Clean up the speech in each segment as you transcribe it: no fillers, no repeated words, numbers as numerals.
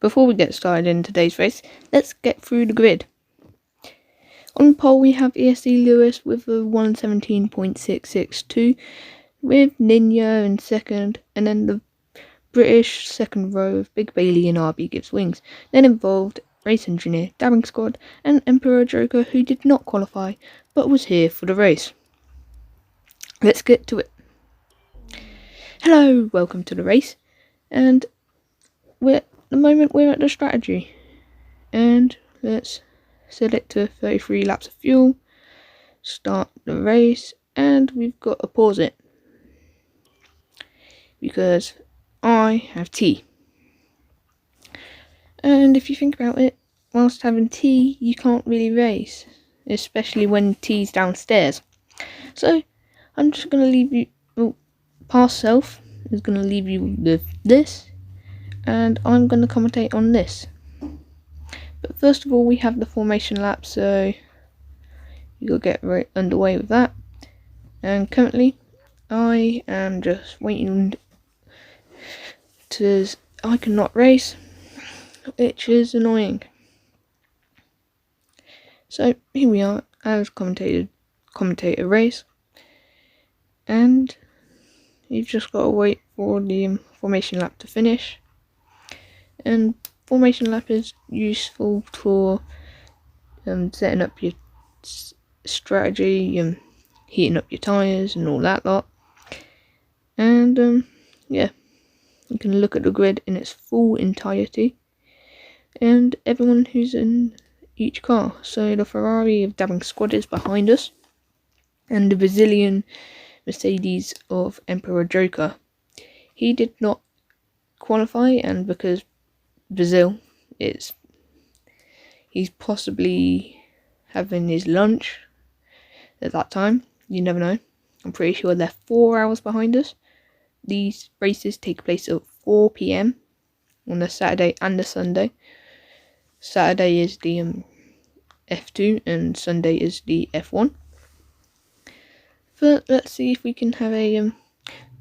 before we get started in today's race, let's get through the grid. On pole we have ESC Lewis with a 117.662, with Ninja in second, and then the British second row of Big Bailey and RB Gives Wings. Then involved Racengineer, Dabbing Squad, and Emperor Joker, who did not qualify but was here for the race. Let's get to it. Hello, welcome to the race, and at the moment we're at the strategy, and let's select to 33 laps of fuel, start the race, and we've got to pause it because I have tea. And if you think about it, whilst having tea you can't really race, especially when tea's downstairs. So I'm just going to leave you, past self is going to leave you with this, and I'm going to commentate on this. But first of all, we have the formation lap, so you gotta get right underway with that. And currently I am just waiting to, I cannot race, which is annoying. So here we are as commentator race, and you've just got to wait for the formation lap to finish. And formation lap is useful for setting up your strategy and heating up your tyres and all that lot. And yeah, you can look at the grid in its full entirety and everyone who's in each car. So the Ferrari of Dabbing Squad is behind us, and the Brazilian Mercedes of Emperor Joker. He did not qualify, and because Brazil he's possibly having his lunch at that time, you never know. I'm pretty sure they're 4 hours behind us. These races take place at 4 PM on the Saturday and the Sunday. Saturday is the F2 and Sunday is the F1. But let's see if we can have a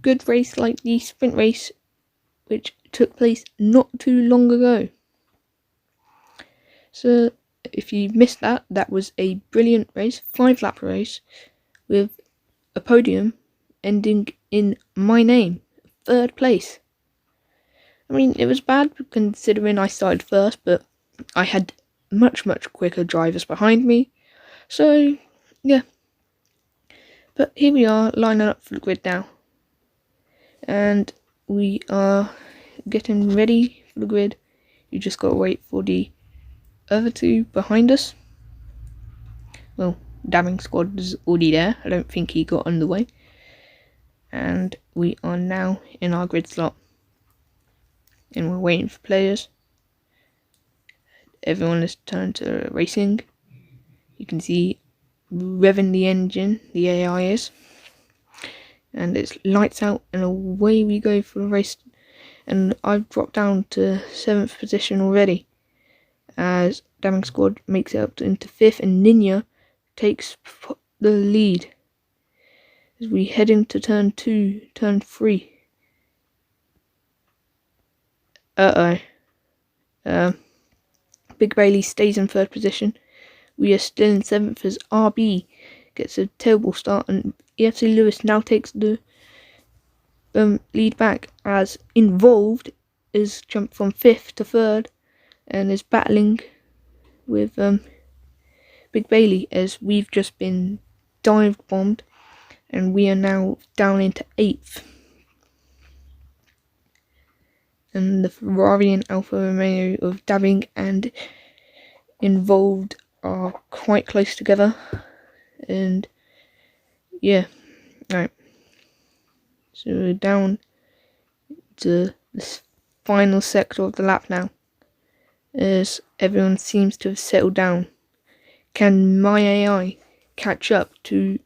good race like the sprint race, which took place not too long ago. So if you missed that, that was a brilliant race, 5-lap race with a podium ending in my name, 3rd place. I mean, it was bad considering I started first, but I had much quicker drivers behind me. So yeah, but here we are lining up for the grid now, and we are getting ready for the grid. You just gotta wait for the other two behind us. Well, Dabbing Squad is already there. I don't think he got underway. And we are now in our grid slot, and we're waiting for players. Everyone is turned to racing. You can see revving the engine, the AI is, and it's lights out and away we go for the race. And I've dropped down to 7th position already, as Dabbing Squad makes it up into 5th, and Ninja takes the lead as we head into turn 3. Big Bailey stays in 3rd position. We are still in 7th as RB gets a terrible start, and EFC Lewis now takes the lead back, as Involved is jumped from 5th to 3rd and is battling with Big Bailey, as we've just been dive bombed and we are now down into 8th. And the Ferrari and Alfa Romeo of Dabbing and Involved are quite close together. And yeah, right. So we're down to this final sector of the lap now, as everyone seems to have settled down. Can my AI catch up to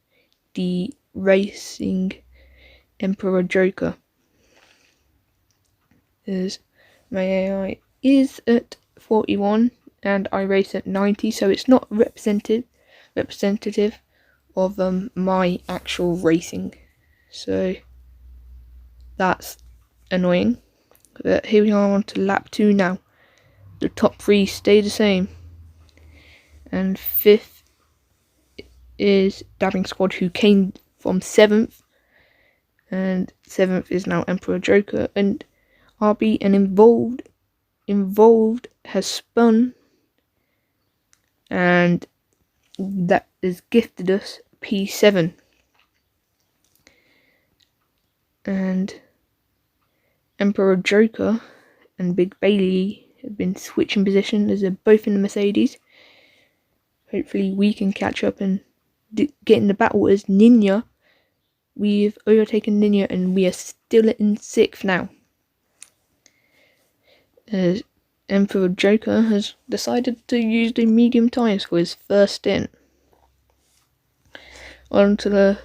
the racing Emperor Joker? As my AI is at 41 and I race at 90, so it's not representative of my actual racing. So that's annoying. But here we are on to lap 2 now, the top 3 stay the same. And 5th is Dabbing Squad, who came from 7th. And 7th is now Emperor Joker. And RB and Involved has spun. And that has gifted us P7. And Emperor Joker and Big Bailey have been switching position as they're both in the Mercedes. Hopefully we can catch up and get in the battle as Ninja. We've overtaken Ninja and we are still in 6th now. As Emperor Joker has decided to use the medium tyres for his first stint. On to the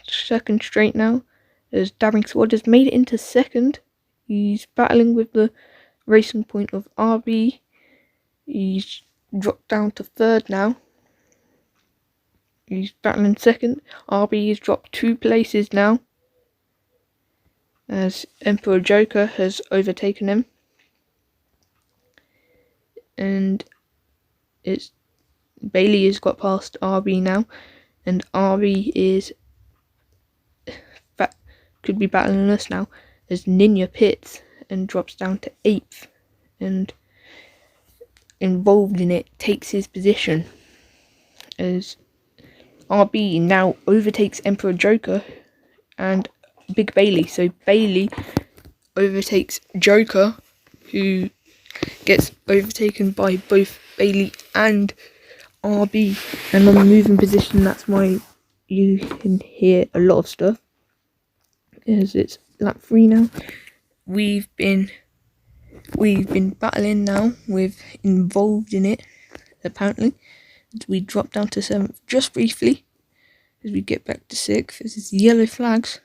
second straight now, as Dabbing Squad has made it into 2nd. He's battling with the racing point of RB. He's dropped down to 3rd now. He's battling 2nd. RB has dropped 2 places now, as Emperor Joker has overtaken him. And it's Bailey has got past RB now, and RB is could be battling us now, as Ninja pits and drops down to 8th, and Involved in it takes his position as RB now overtakes Emperor Joker and Big Bailey. So Bailey overtakes Joker, who gets overtaken by both Bailey and RB. And on the moving position, that's why you can hear a lot of stuff, as it's lap 3 now. We've been battling now with Involved in it, apparently. We drop down to 7th just briefly as we get back to 6th. This is yellow flags,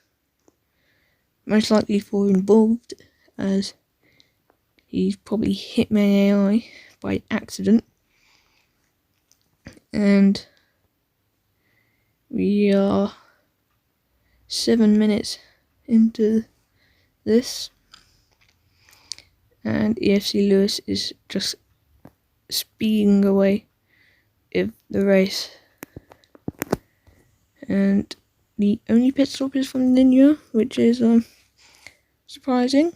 most likely for Involved, as he's probably hit my AI by accident. And we are 7 minutes into this, and EFC Lewis is just speeding away with the race. And the only pit stop is from Ninja, which is surprising,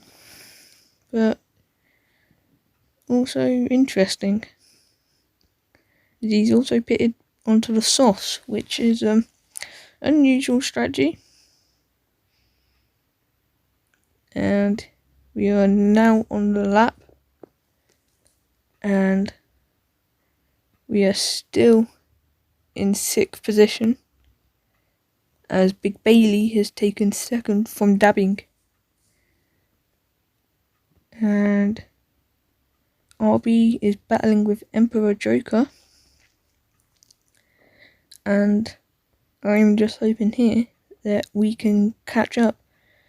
but also interesting. He's also pitted onto the softs, which is unusual strategy. And we are now on the lap, and we are still in 6th position, as Big Bailey has taken 2nd from Dabbing, and RB is battling with Emperor Joker, and I'm just hoping here that we can catch up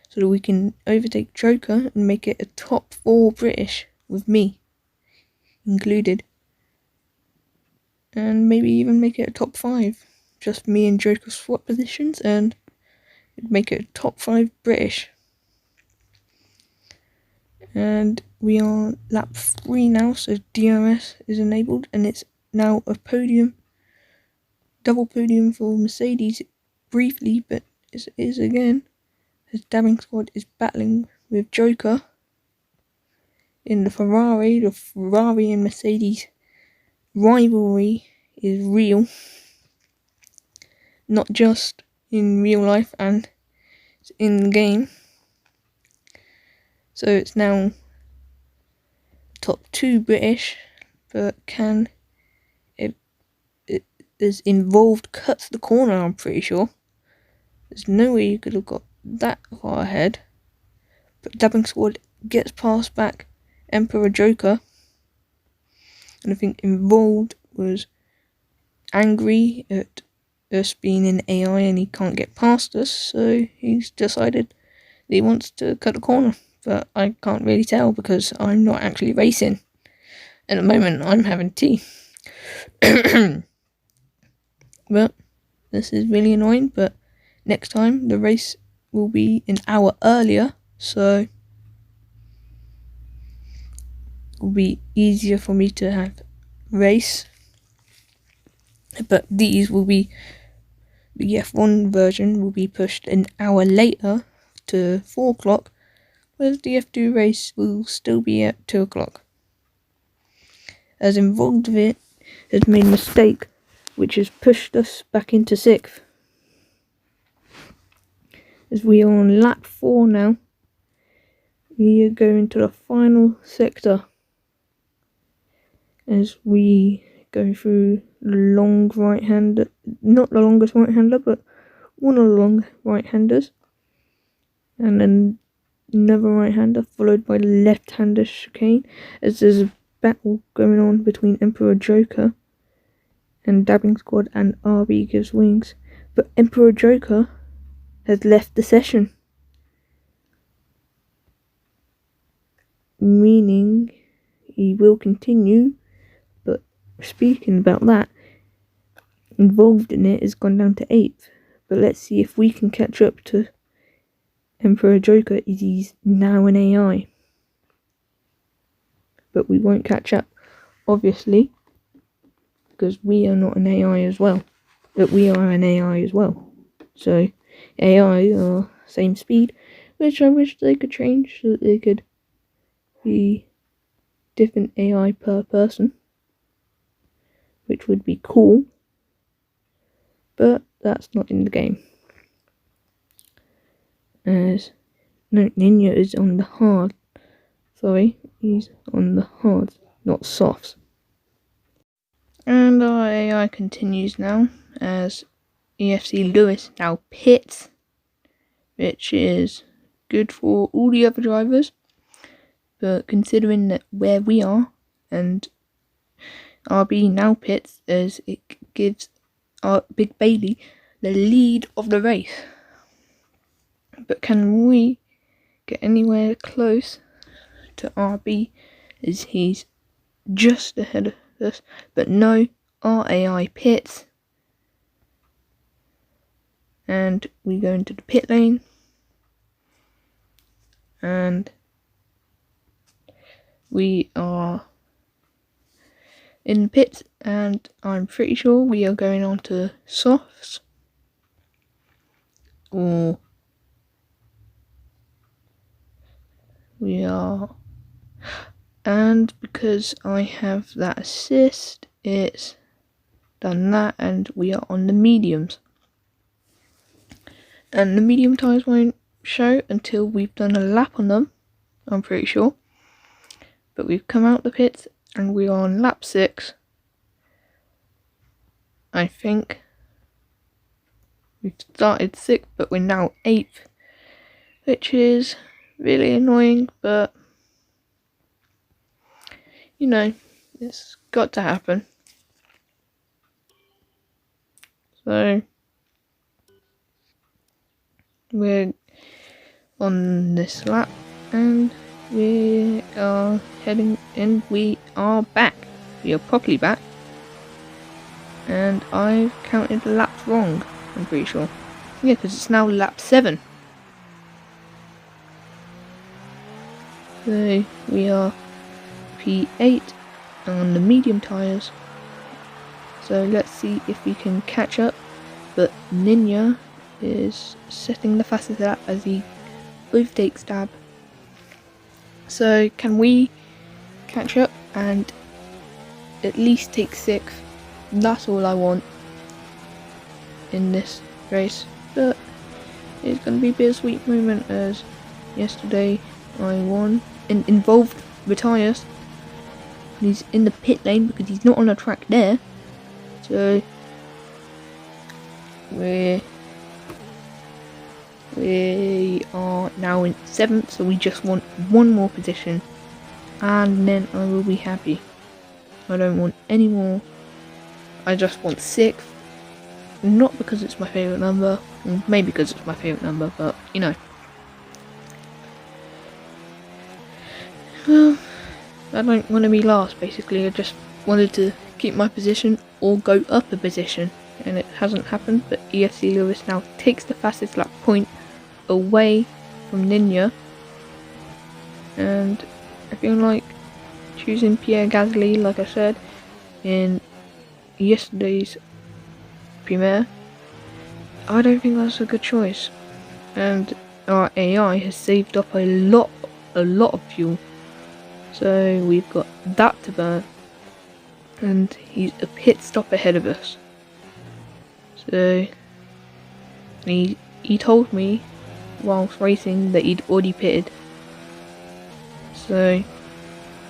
so that we can overtake Joker and make it a top 4 British with me included, and maybe even make it a top 5, just me and Joker swap positions, and it'd make it a top 5 British. And we are lap 3 now, so DRS is enabled, and it's now a podium, double podium for Mercedes briefly, but it is again, as Dabbing Squad is battling with Joker in the Ferrari. The Ferrari and Mercedes rivalry is real, not just in real life and in the game. So it's now top 2 British, but can it is Involved cuts the corner, I'm pretty sure. There's no way you could have got that far ahead, but Dabbing Squad gets past back Emperor Joker, and I think Involved was angry at us being in AI and he can't get past us, so he's decided that he wants to cut a corner, but I can't really tell because I'm not actually racing. At the moment I'm having tea. But this is really annoying, but next time the race will be an hour earlier, so will be easier for me to have race, but these will be, the F1 version will be pushed an hour later to 4 o'clock, whereas the F2 race will still be at 2 o'clock. As involved with it has made a mistake which has pushed us back into 6th. As we are on lap 4 now, we are going to the final sector as we go through the long right-hander, not the longest right-hander, but one of the long right-handers, and then another right-hander followed by the left-hander chicane, as there's a battle going on between Emperor Joker and Dabbing Squad and RB Gives Wings, but Emperor Joker has left the session, meaning he will continue. But speaking about that, involved in it has gone down to 8th, but let's see if we can catch up to Emperor Joker, as he's now an AI. But we won't catch up, obviously, because we are not an AI as well. But we are an AI as well. So AI are same speed, which I wish they could change so that they could be different AI per person, which would be cool. But that's not in the game. As no, Ninja is on the hard. Sorry, he's on the hard, not softs. And our AI continues now as EFC Lewis now pits, which is good for all the other drivers. But considering that where we are and RB now pits, as it gives our Big Bailey the lead of the race. But can we get anywhere close to RB, as he's just ahead of us? But no, our AI pits, and we go into the pit lane, and we are in the pits, and I'm pretty sure we are going on to softs, or we are, and because I have that assist, it's done that, and we are on the mediums. And the medium tyres won't show until we've done a lap on them, I'm pretty sure. But we've come out the pits and we are on lap 6. I think we've started 6th, but we're now 8th, which is really annoying, but you know, it's got to happen. So we're on this lap and we are heading in. We are back. We are properly back. And I've counted the laps wrong, I'm pretty sure. Yeah, because it's now lap 7. So we are P8 on the medium tyres. So let's see if we can catch up. But Ninja is setting the fastest lap as he both take stab. So can we catch up and at least take 6th? That's all I want in this race. But it's going to be a bittersweet moment, as yesterday I won and involved retires. He's in the pit lane because he's not on a track there. So we are now in 7th, so we just want one more position and then I will be happy. I don't want any more. I just want 6th. Not because it's my favourite number, well, maybe because it's my favourite number, but you know. Well, I don't want to be last, basically. I just wanted to keep my position or go up a position, and it hasn't happened. But EFC Lewis now takes the fastest lap point away from Ninja, and I feel like choosing Pierre Gasly, like I said in yesterday's premiere, I don't think that's a good choice. And our AI has saved up a lot of fuel. So we've got that to burn. And he's a pit stop ahead of us. So he told me whilst racing that he'd already pitted. So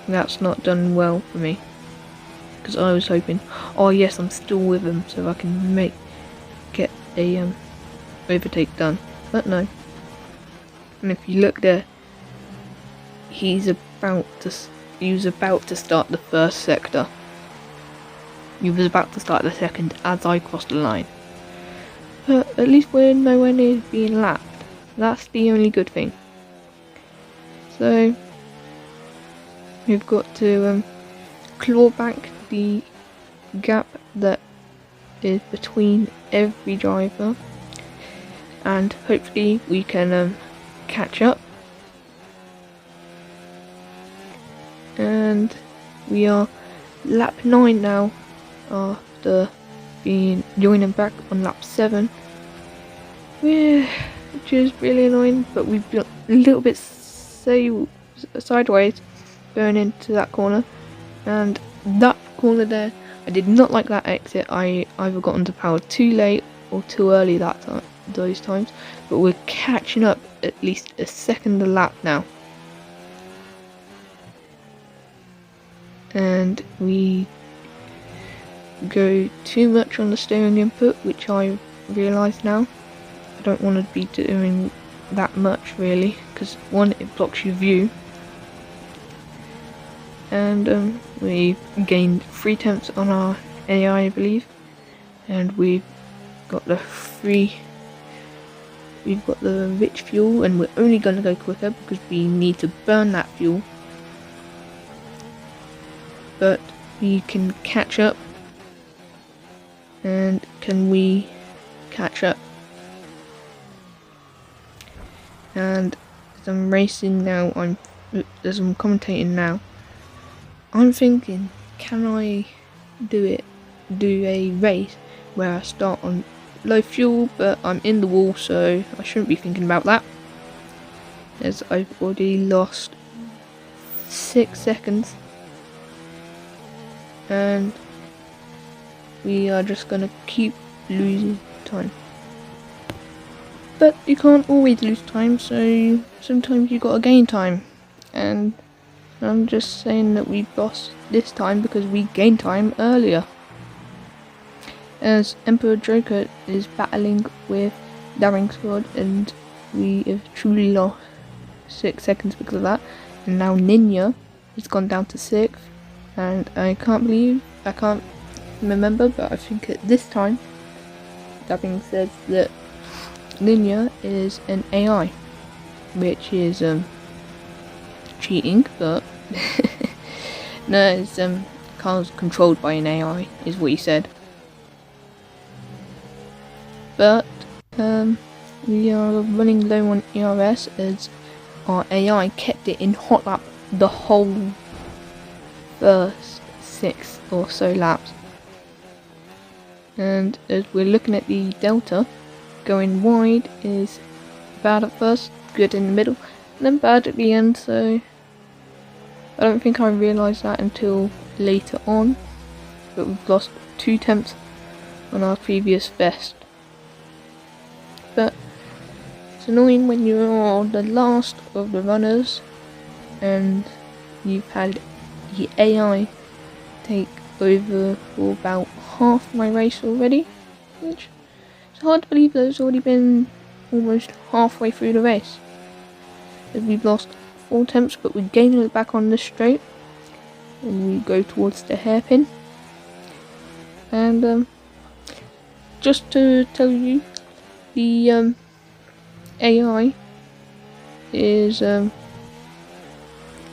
that's not done well for me. Because I was hoping, oh yes, I'm still with him, so I can get a overtake done. But no. And if you look there, he was about to start the first sector. He was about to start the second as I crossed the line. But at least we're nowhere near being lapped. That's the only good thing. So we've got to claw back the gap that is between every driver, and hopefully we can catch up. And we are lap 9 now, after joining back on lap 7, which is really annoying, but we've been a little bit sideways going into that corner, and that corner there, I did not like that exit. I either got onto power too late or too early those times, but we're catching up at least a second a lap now. And we go too much on the steering input, which I realise now. I don't want to be doing that much really, because one, it blocks your view, and we gained 3 tenths on our AI, I believe, and we've got the rich fuel, and we're only going to go quicker because we need to burn that fuel. But we can catch up. And can we catch up? And as I'm racing now, as I'm commentating now, I'm thinking, can I do a race where I start on low fuel, but I'm in the wall, so I shouldn't be thinking about that, as I've already lost 6 seconds. And we are just gonna keep losing time. But you can't always lose time, so sometimes you gotta gain time. And I'm just saying that we lost this time because we gained time earlier. As Emperor Joker is battling with Daring Squad, and we have truly lost 6 seconds because of that. And now Ninja has gone down to 6th. And I can't remember, but I think at this time, Dabbing says that Ninja is an AI, which is cheating, but no, it's car's controlled by an AI, is what he said. But we are running low on ERS, as our AI kept it in hot lap the whole first 6 or so laps. And as we're looking at the delta, going wide is bad at first, good in the middle, and then bad at the end. So I don't think I realised that until later on, but we've lost 2 tenths on our previous best. But it's annoying when you're the last of the runners and you've had the AI take over for about half my race already, which it's hard to believe that it's already been almost halfway through the race. As we've lost 4 tenths, but we're gaining it back on the straight, and we go towards the hairpin. And just to tell you, the AI is not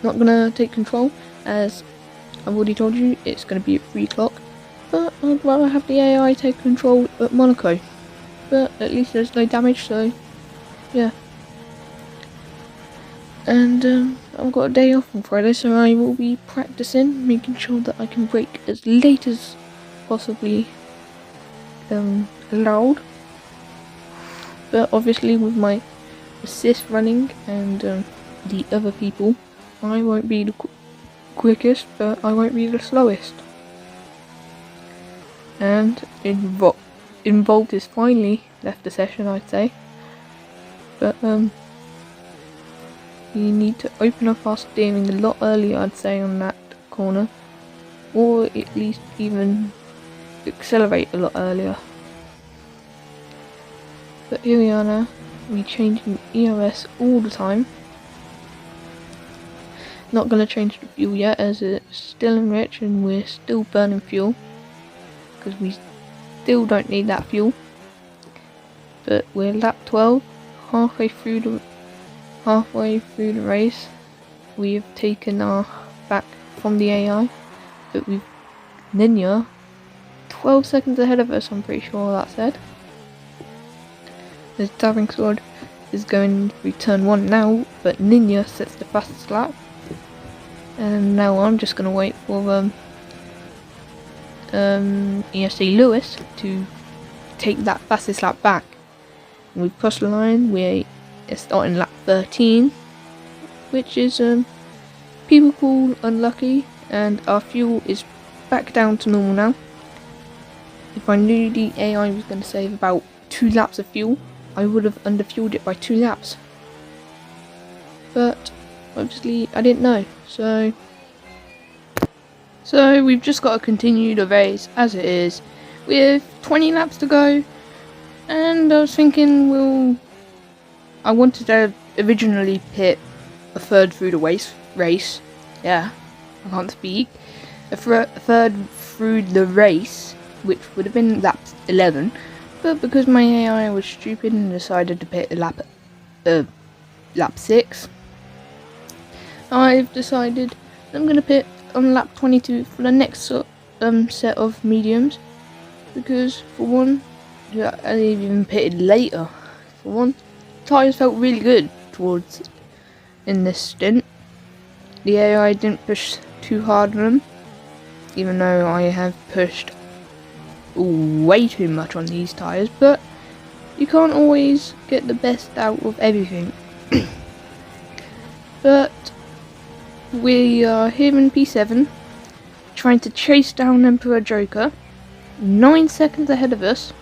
gonna take control, as I've already told you it's gonna be at 3 o'clock. But I'd rather have the AI take control at Monaco. But at least there's no damage, so yeah. And I've got a day off on Friday, so I will be practicing, making sure that I can break as late as possibly allowed. But obviously with my assist running and the other people, I won't be the quickest, but I won't be the slowest. And Involved is finally left the session, I'd say. But you need to open up our steering a lot earlier, I'd say, on that corner, or at least even accelerate a lot earlier. But here we are now. We changing EOS all the time. Not gonna change the fuel yet, as it's still enriched and we're still burning fuel, because we still don't need that fuel. But we're lap 12, halfway through the race. We have taken our back from the AI, but we've Ninja 12 seconds ahead of us, I'm pretty sure that said. The Dabbing Sword is going through turn 1 now, but Ninja sets the fastest lap. And now I'm just going to wait for ESC Lewis to take that fastest lap back. And we've crossed the line. We're starting lap 13, which is people call unlucky, and our fuel is back down to normal now. If I knew the AI was going to save about 2 laps of fuel, I would have underfueled it by 2 laps. But obviously I didn't know, so we've just got to continue the race as it is. We have 20 laps to go, and I was thinking I wanted to originally pit a third through the race. Yeah, I can't speak. A third through the race, which would have been lap 11, but because my AI was stupid and decided to pit lap 6, I've decided I'm going to pit on lap 22 for the next set of mediums, because for one, I even pitted later. For one, tyres felt really good towards in this stint. The AI didn't push too hard on them, even though I have pushed way too much on these tyres, but you can't always get the best out of everything. But we are here in P7, trying to chase down Emperor Joker, 9 seconds ahead of us.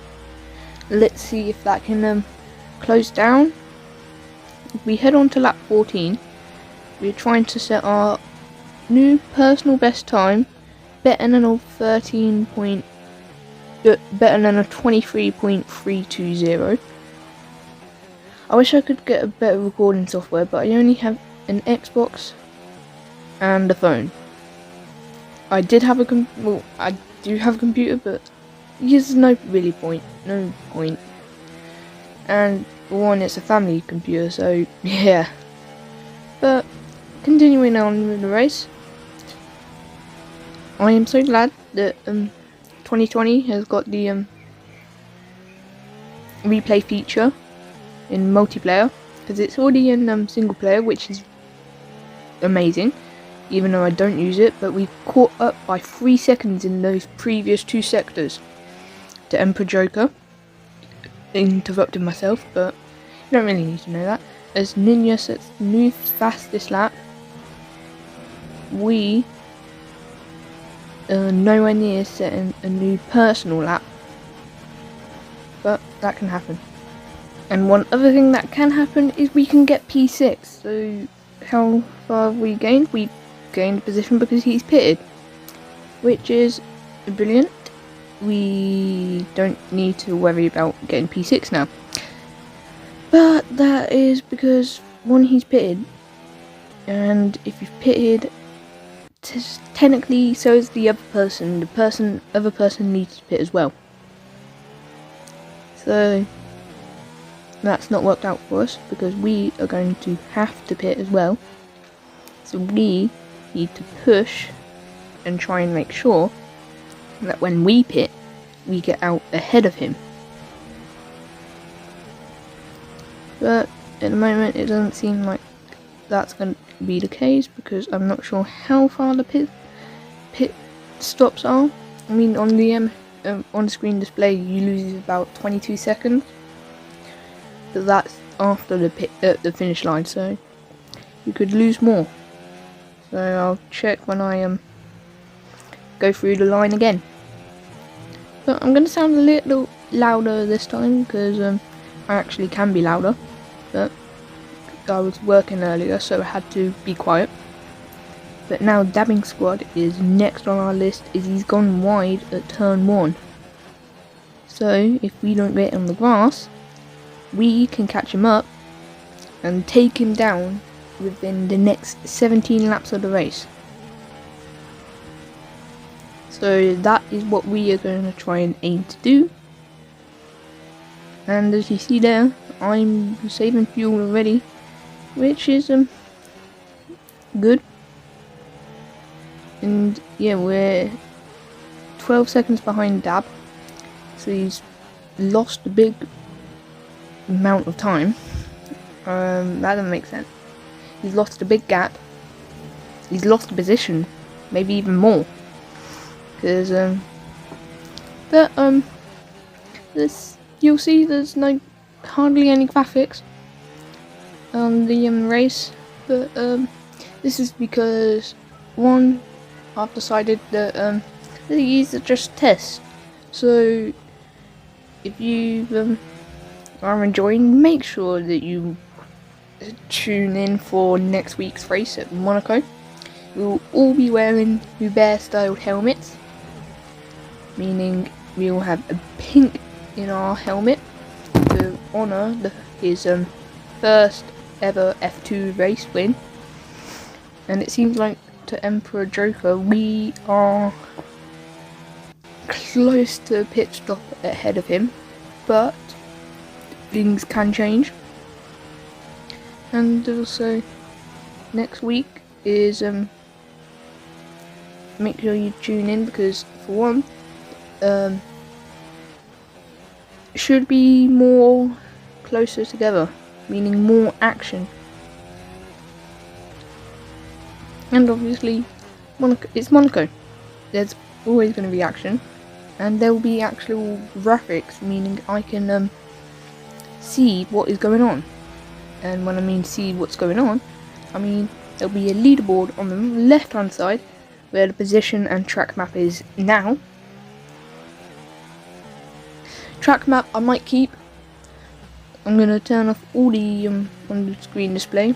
Let's see if that can close down. If we head on to lap 14, we're trying to set our new personal best time, better than a 23.320. I wish I could get a better recording software, but I only have an Xbox and a phone. I do have a computer, but there's no point. And for one, it's a family computer, so yeah. But continuing on with the race, I am so glad that 2020 has got the replay feature in multiplayer, because it's already in single player, which is amazing, even though I don't use it. But we caught up by 3 seconds in those previous 2 sectors to Emperor Joker. Interrupted myself, but you don't really need to know that. As Ninja sets new fastest lap, we are nowhere near setting a new personal lap, but that can happen. And one other thing that can happen is we can get P6. So how far have we gained? We gained a position because he's pitted, which is brilliant. We don't need to worry about getting P6 now. But that is because, one, he's pitted, and if you've pitted, technically so is the other person. Other person needs to pit as well. So that's not worked out for us, because we are going to have to pit as well. So we need to push and try and make sure that when we pit, we get out ahead of him. But at the moment, it doesn't seem like that's be the case because I'm not sure how far the pit stops are. I mean, on the on-screen display, you lose about 22 seconds, but that's after the finish line, so you could lose more. So I'll check when I go through the line again. But I'm gonna sound a little louder this time because I actually can be louder, but I was working earlier, so I had to be quiet. But now Dabbing Squad is next on our list, as he's gone wide at turn 1. So if we don't get on the grass, we can catch him up and take him down within the next 17 laps of the race. So that is what we are going to try and aim to do. And as you see there, I'm saving fuel already, which is good. And yeah, we're 12 seconds behind Dab, so he's lost a big amount of time. That doesn't make sense. He's lost a big gap. He's lost a position, maybe even more. Because this, you'll see there's hardly any graphics on the race, but this is because one, I've decided that these are just tests. So if you are enjoying, make sure that you tune in for next week's race at Monaco. We will all be wearing Hubert styled helmets, meaning we will have a pink in our helmet to honour his first ever F2 race win. And it seems like to Emperor Joker we are close to pit stop ahead of him, but things can change. And also next week is make sure you tune in, because for one, should be more closer together, meaning more action. And obviously it's Monaco, there's always going to be action, and there will be actual graphics, meaning I can see what is going on. And when I mean see what's going on, I mean there'll be a leaderboard on the left hand side where the position and track map is now. Track map I might keep. I'm going to turn off all the on the screen display.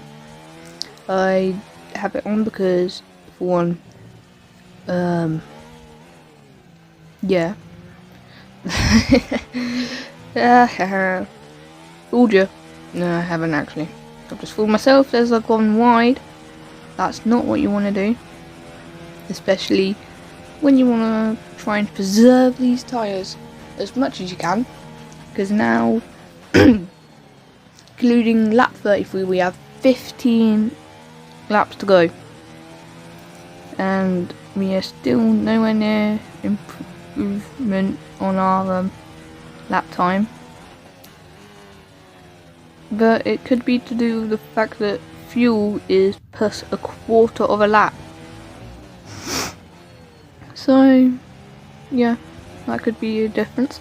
I have it on because, for one, yeah. Fooled you. No, I haven't actually. I've just fooled myself as I've gone wide. That's not what you want to do. Especially when you want to try and preserve these tyres as much as you can. Because now, including lap 33, we have 15 laps to go. And we are still nowhere near improvement on our lap time. But it could be to do with the fact that fuel is plus a quarter of a lap. So, yeah, that could be a difference.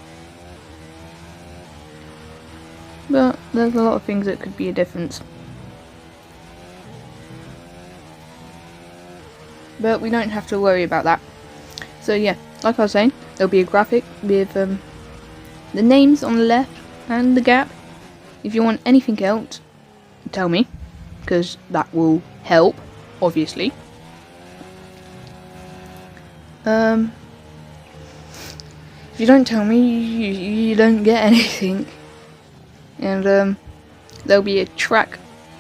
But there's a lot of things that could be a difference. But we don't have to worry about that. So yeah, like I was saying, there'll be a graphic with the names on the left and the gap. If you want anything else, tell me, because that will help, obviously. If you don't tell me, you don't get anything. And there'll be a track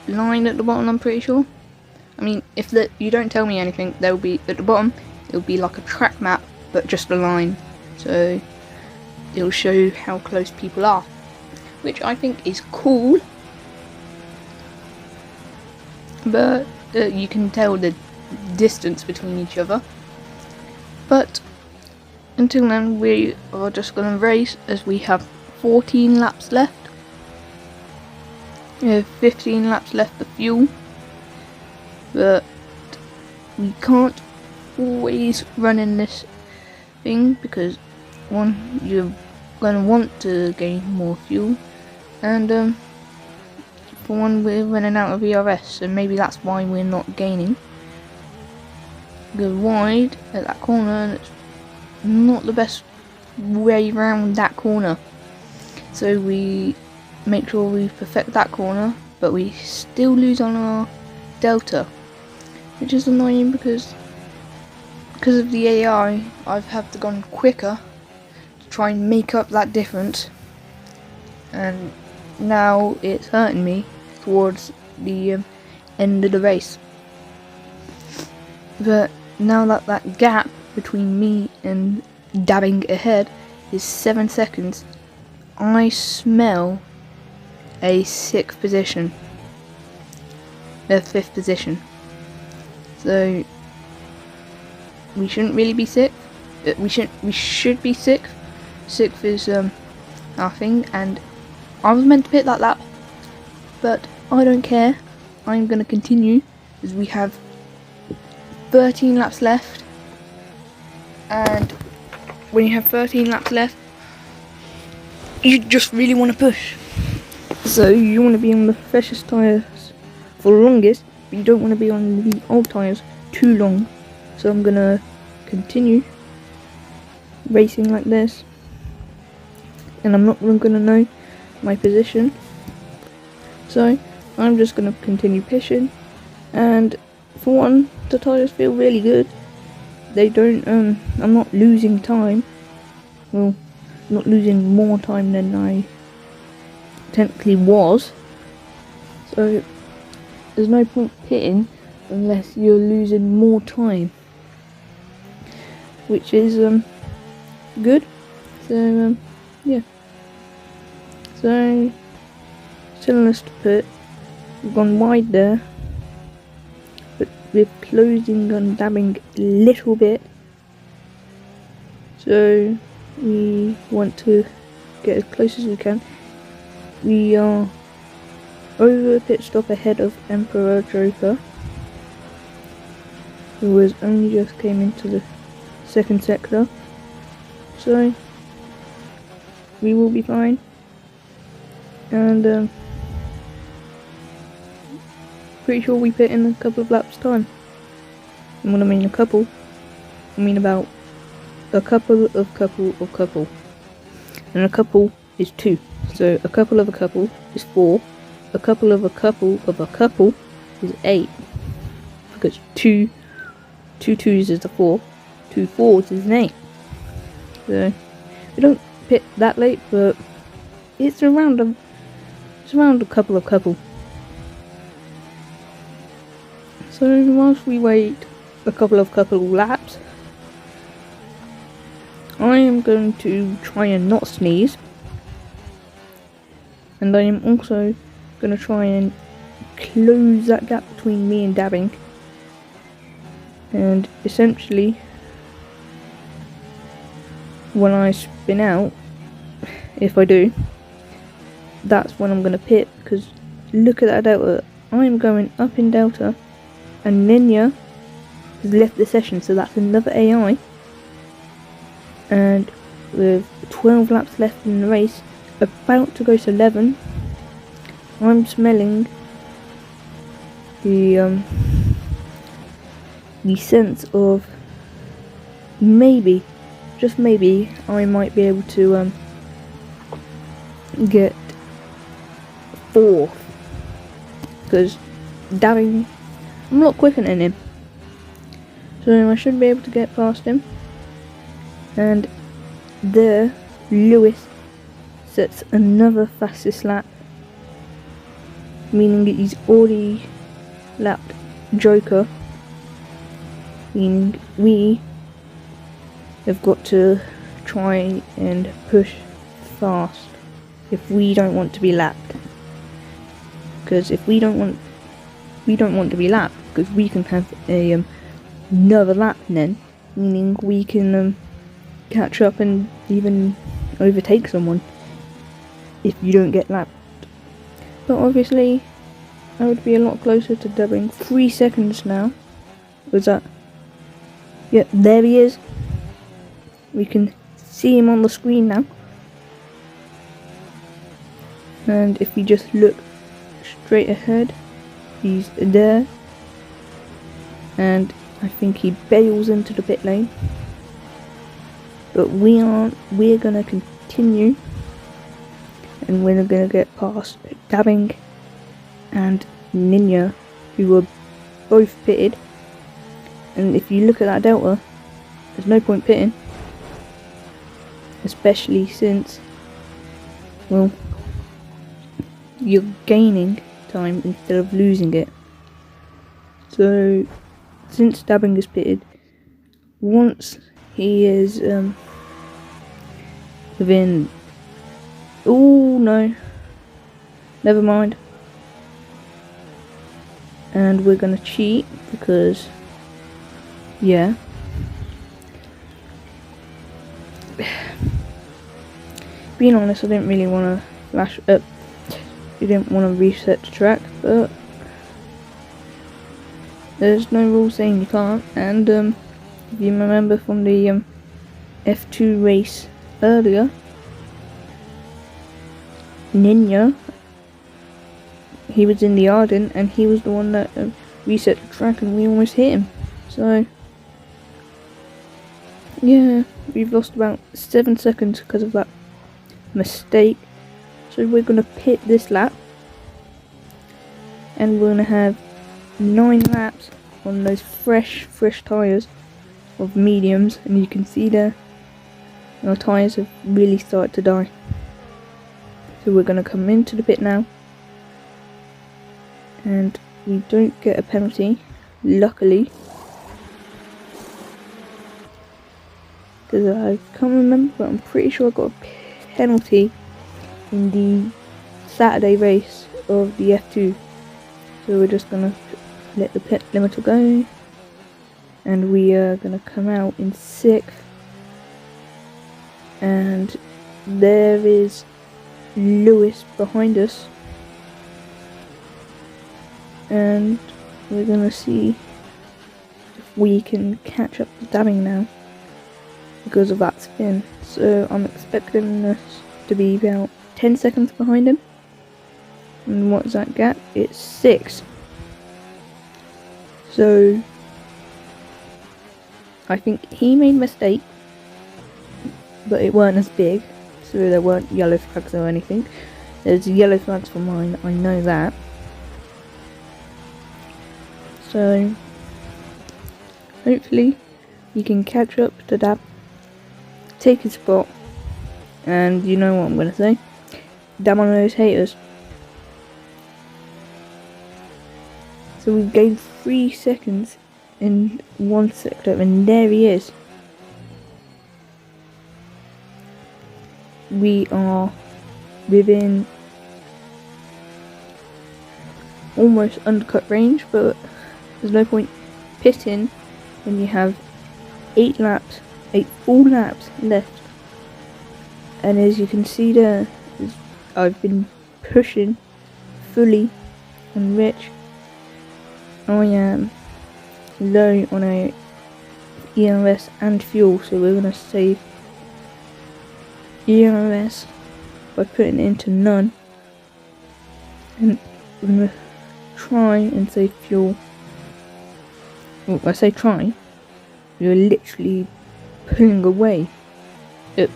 line at the bottom, I'm pretty sure. I mean, if you don't tell me anything, there'll be at the bottom, it'll be like a track map, but just a line. So it'll show how close people are, which I think is cool. But you can tell the distance between each other. But until then, we are just going to race, as we have 14 laps left. We have 15 laps left of fuel. but we can't always run in this thing because one, you're gonna want to gain more fuel, and for one, we're running out of ERS, so maybe that's why we're not gaining. Go wide at that corner, and it's not the best way around that corner, so we make sure we perfect that corner, but we still lose on our delta, which is annoying because of the AI. I've had to go quicker to try and make up that difference, and now it's hurting me towards the end of the race. But now that that gap between me and dabbing ahead is 7 seconds, I smell a 6th position, a 5th position. So we shouldn't really be 6th. We should be 6th. 6th is our thing, and I was meant to pit that lap, but I don't care. I'm gonna continue as we have 13 laps left, and when you have 13 laps left, you just really want to push. So you want to be on the freshest tyres for the longest, but you don't want to be on the old tyres too long. So I'm gonna continue racing like this, and I'm not gonna know my position, so I'm just gonna continue pushing. And for one, the tyres feel really good. They don't I'm not losing time. Well, not losing more time than I technically was, so there's no point pitting unless you're losing more time, which is good. So yeah, so telling us to pit. We've gone wide there, but we're closing and dabbing a little bit, so we want to get as close as we can. We are over pit stop ahead of Emperor Joker, who was only just came into the second sector, so we will be fine. And pretty sure we pit in a couple of laps time. And when I mean a couple, I mean about a couple of couple, and a couple is 2. So a couple of a couple is 4. A couple of a couple of a couple is 8. Because 2 twos is a 4. 2 fours is an 8. So we don't pit that late, but it's around a couple of couple. So whilst we wait a couple of laps, I am going to try and not sneeze, and I am also going to try and close that gap between me and dabbing, and essentially when I spin out, if I do, that's when I'm going to pit, because look at that delta. I'm going up in delta, and Ninja has left the session, so that's another AI. And with 12 laps left in the race, about to go to 11, I'm smelling the sense of maybe, just maybe, I might be able to get 4th, because dabbing, I'm a lot quicker than him, so I should be able to get past him. And there, Lewis sets another fastest lap, meaning that he's already lapped Joker, meaning we have got to try and push fast if we don't want to be lapped. Because if we don't want to be lapped, because we can have a another lap then, meaning we can catch up and even overtake someone if you don't get lapped. But obviously I would be a lot closer to dubbing. 3 seconds now. Was that? Yep, there he is. We can see him on the screen now. And if we just look straight ahead, he's there. And I think he bails into the pit lane. But we aren't. We're gonna continue. And we're gonna get past Dabbing and Ninja, who were both pitted. And if you look at that delta, there's no point pitting. Especially since, well, you're gaining time instead of losing it. So, since Dabbing is pitted, once he is within... Oh no, never mind. And we're gonna cheat because, yeah. Being honest, I didn't really want to flash up. You didn't want to reset the track, but there's no rule saying you can't. And if you remember from the F2 race earlier, Ninja, he was in the Arden and he was the one that reset the track and we almost hit him. So yeah, we've lost about 7 seconds because of that mistake. So we're going to pit this lap and we're going to have 9 laps on those fresh tyres of mediums, and you can see there our tyres have really started to die. So we're going to come into the pit now, and we don't get a penalty, luckily, because I can't remember, but I'm pretty sure I got a penalty in the Saturday race of the F2. So we're just going to let the pit limiter go, and we are going to come out in 6th, and there is Lewis behind us, and we're going to see if we can catch up to Dabbing now because of that spin. So I'm expecting us to be about 10 seconds behind him. And what's that gap? It's 6. So I think he made a mistake, but it weren't as big, so there weren't yellow flags or anything. There's yellow flags for mine, I know that. So hopefully he can catch up to Dab, take his spot, and you know what I'm gonna say, damn on those haters. So we gained 3 seconds in one sector, and there he is. We are within almost undercut range, but there's no point pitting when you have 8 full laps left. And as you can see there, I've been pushing fully on Rich. I am low on a ERS and fuel, so we're going to save ERS by putting it into none, and we're going to try and save fuel. Well, I say try, we were literally pulling away.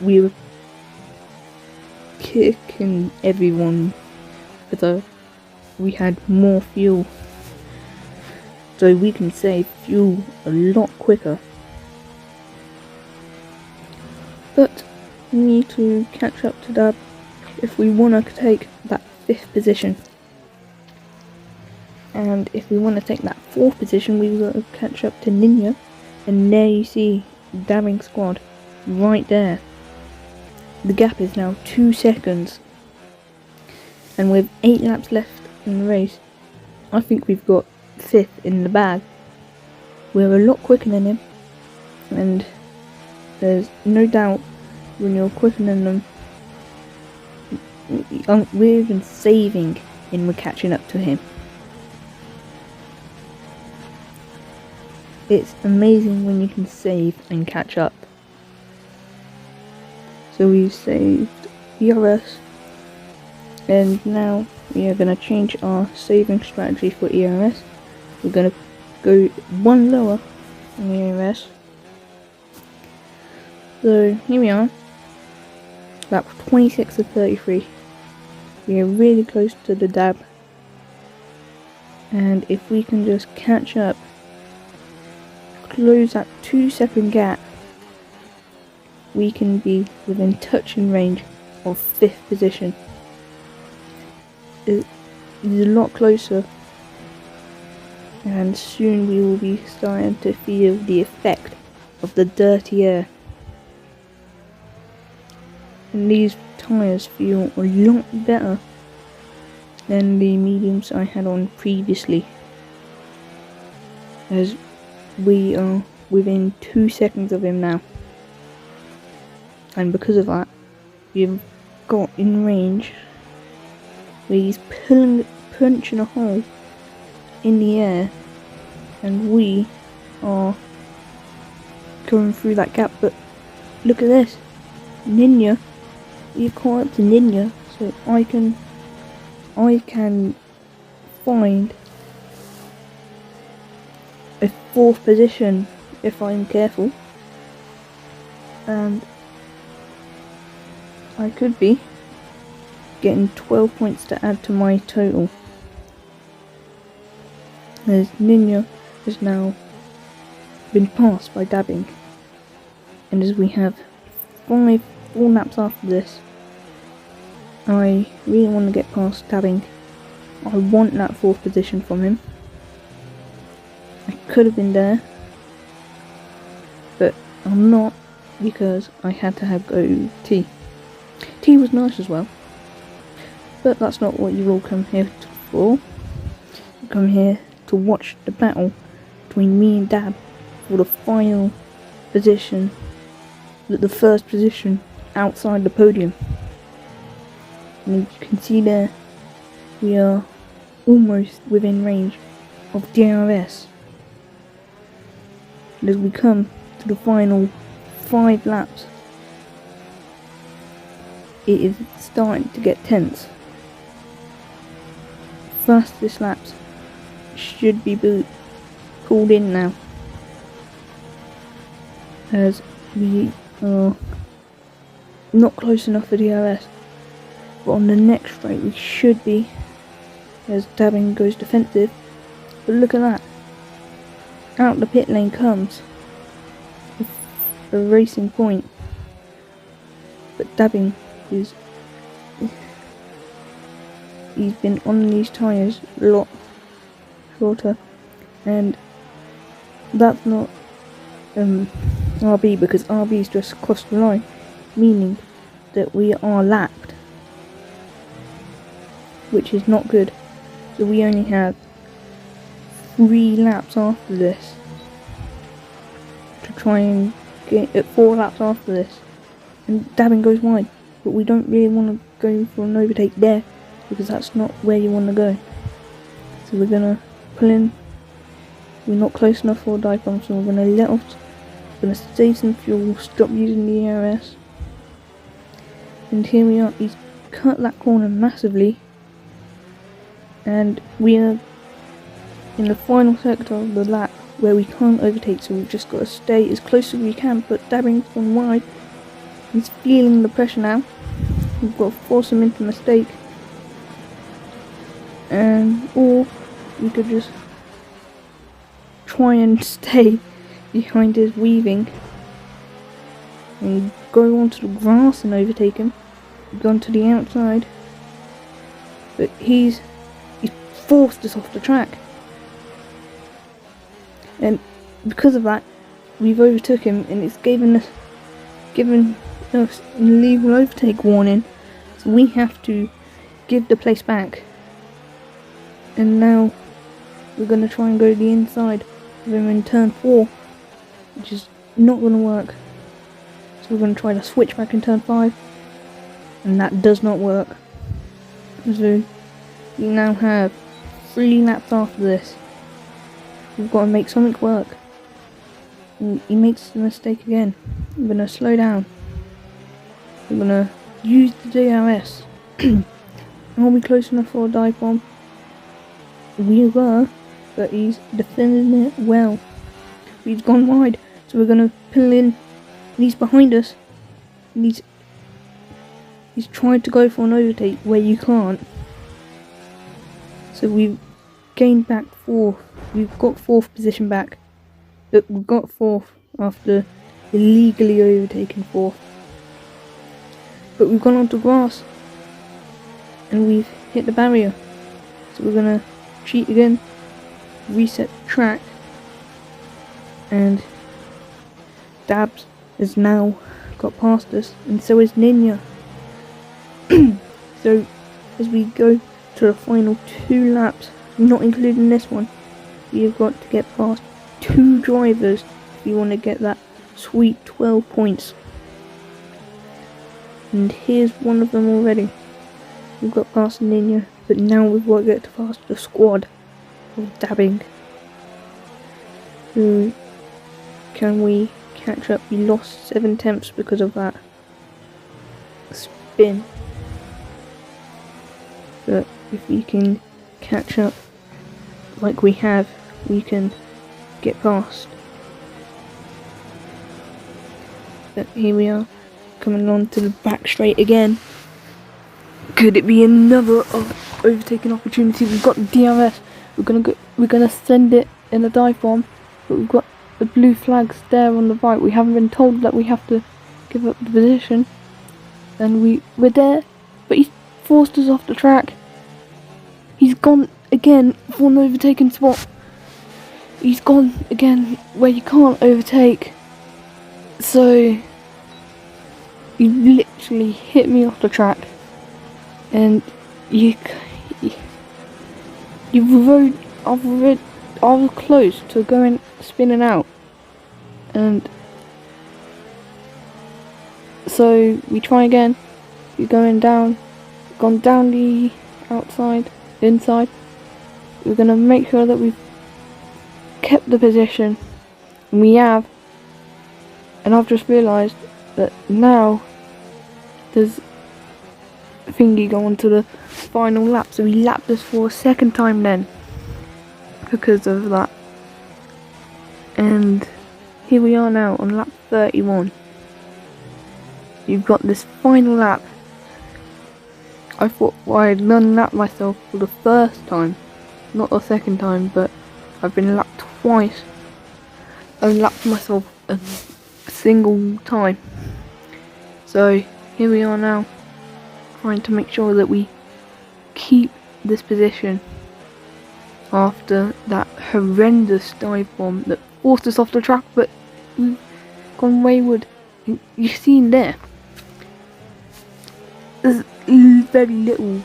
We were kicking everyone because we had more fuel, so we can save fuel a lot quicker. But we need to catch up to Dab if we want to take that 5th position. And if we want to take that 4th position, we've got to catch up to Ninja. And there you see Dabbing squad right there. The gap is now 2 seconds. And with 8 laps left in the race, I think we've got 5th in the bag. We're a lot quicker than him, and there's no doubt when you're quicker than them, we're even saving in we're catching up to him. It's amazing when you can save and catch up. So we've saved ERS, and now we are going to change our saving strategy for ERS. We're going to go one lower on the ERS. So here we are, lap 26 of 33. We are really close to the dab, and if we can just catch up, close that 2-second gap, we can be within touching range of 5th position. It is a lot closer, and soon we will be starting to feel the effect of the dirty air. And these tyres feel a lot better than the mediums I had on previously, as we are within 2 seconds of him now, and because of that we've got in range where he's punching a hole in the air and we are going through that gap. But look at this, Ninja, we've caught up to Ninja, so I can find a 4th position if I'm careful, and I could be getting 12 points to add to my total, as Ninja has now been passed by dabbing, and as we have 4 laps after this, I really want to get past dabbing. I want that 4th position from him. I could have been there, but I'm not, because I had to have go tea. Tea was nice as well, but that's not what you all come here for. You come here to watch the battle between me and Dab for the final position, the first position outside the podium. And as you can see there, we are almost within range of DRS. And as we come to the final 5 laps, it is starting to get tense. Fastest laps should be called in now, as we are not close enough for DRS, but on the next straight we should be, as dabbing goes defensive. But look at that, out the pit lane comes a racing point, but dabbing he's been on these tyres a lot shorter, and that's not RB, because RB's just crossed the line, meaning that we are lapped, which is not good. So we only have 3 laps after this to try and get at 4 laps after this, and dabbing goes wide, but we don't really want to go for an overtake there, because that's not where you want to go. So we're gonna pull in. We're not close enough for a dive bomb, so we're gonna let off. We're gonna save some fuel, stop using the ARS, and here we are. He's cut that corner massively, and we are in the final sector of the lap where we can't overtake, so we've just got to stay as close as we can. But dabbing's gone wide. He's feeling the pressure now. We've got to force him into mistake, or we could just try and stay behind his weaving and go onto the grass and overtake him. We've gone to the outside, but he's forced us off the track, and because of that we've overtook him, and it's given us an illegal overtake warning, so we have to give the place back. And now we're going to try and go to the inside of him in turn 4, which is not going to work. So we're going to try to switch back in turn 5, and that does not work. So we now have 3 laps after this. We've got to make something work. And he makes the mistake again. I'm gonna slow down. I'm gonna use the DRS. Are we close enough for a dive bomb? We were, but he's defending it well. He's gone wide, so we're gonna pull in. And he's behind us. And he's tried to go for an overtake where you can't. So we've gained back 4th. We've got 4th position back. But we've got 4th after illegally overtaking 4th. But we've gone onto grass. And we've hit the barrier. So we're gonna cheat again. Reset the track. And Dabs has now got past us. And so is Ninja. So as we go to the final 2 laps, not including this one, you've got to get past 2 drivers if you want to get that sweet 12 points. And here's one of them already. We've got past Ninja, but now we've got to get past the squad of Dabbing. So can we catch up? We lost 7 tenths because of that spin. But if we can catch up like we have, we can get past. But here we are, coming on to the back straight again. Could it be another overtaking opportunity? We've got the DRS. We're gonna send it in a dive bomb, but we've got the blue flags there on the right. We haven't been told that we have to give up the position, and we're there, but he's forced us off the track. He's gone again for an overtaking spot. He's gone again where you can't overtake. So you literally hit me off the track, and I was close to going spinning out, and so we try again. We're gone down the inside. We're gonna make sure that we've kept the position, and we have. And I've just realised that now there's a thingy going to the final lap, so we lapped this for a second time then because of that. And here we are now on lap 31. You've got this final lap. I thought I had non-lapped myself for the first time, not the second time, but I've been lapped twice. I lapped myself a single time. So here we are now, trying to make sure that we keep this position after that horrendous dive bomb that forced us off the track, but we've gone wayward. You've seen there, there's very little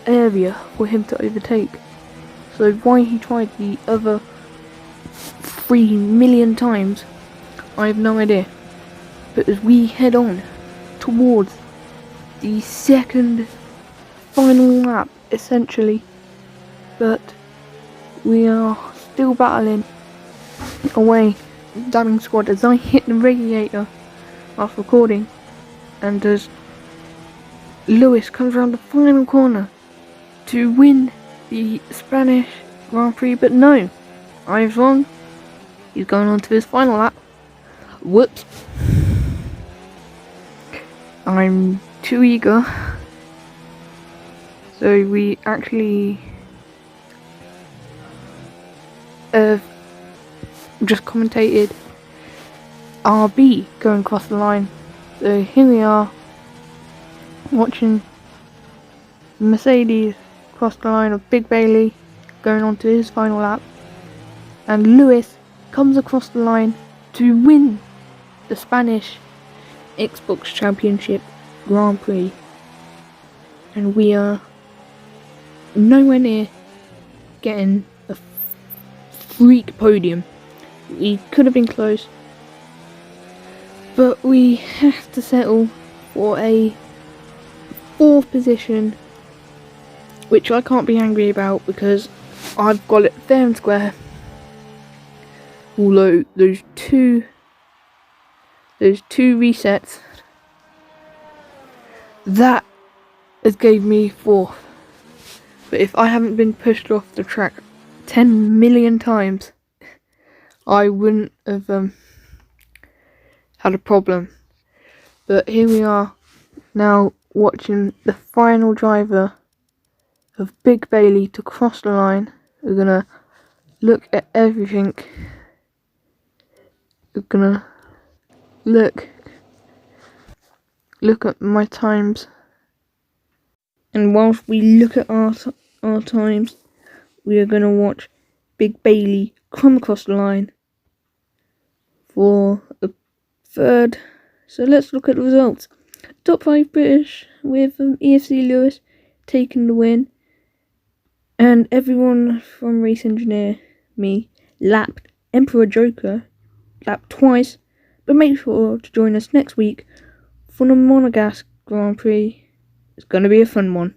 area for him to overtake. So why he tried the other 3 million times, I have no idea. But as we head on towards the second final lap, essentially, but we are still battling away with the Dabbing squad as I hit the radiator after recording, and as Lewis comes around the final corner to win the Spanish Grand Prix, but no, I was wrong. He's going on to his final lap. Whoops. I'm too eager. So we actually just commentated RB going across the line. So here we are, watching Mercedes cross the line of Big Bailey going on to his final lap, and Lewis comes across the line to win the Spanish Xbox Championship Grand Prix, and we are nowhere near getting a freak podium. We could have been close, but we have to settle for a 4th position, which I can't be angry about because I've got it fair and square. Although those two resets, that has gave me 4th. But if I haven't been pushed off the track 10 million times, I wouldn't have had a problem. But here we are now watching the final driver of Big Bailey to cross the line. We're gonna look at everything. We're gonna look at my times, and whilst we look at our times, we are gonna watch Big Bailey come across the line for a 3rd. So let's look at the results. Top 5 British with EFC Lewis taking the win, and everyone from Racengineer, me, lapped Emperor Joker, lapped twice. But make sure to join us next week for the Monegasque Grand Prix. It's going to be a fun one.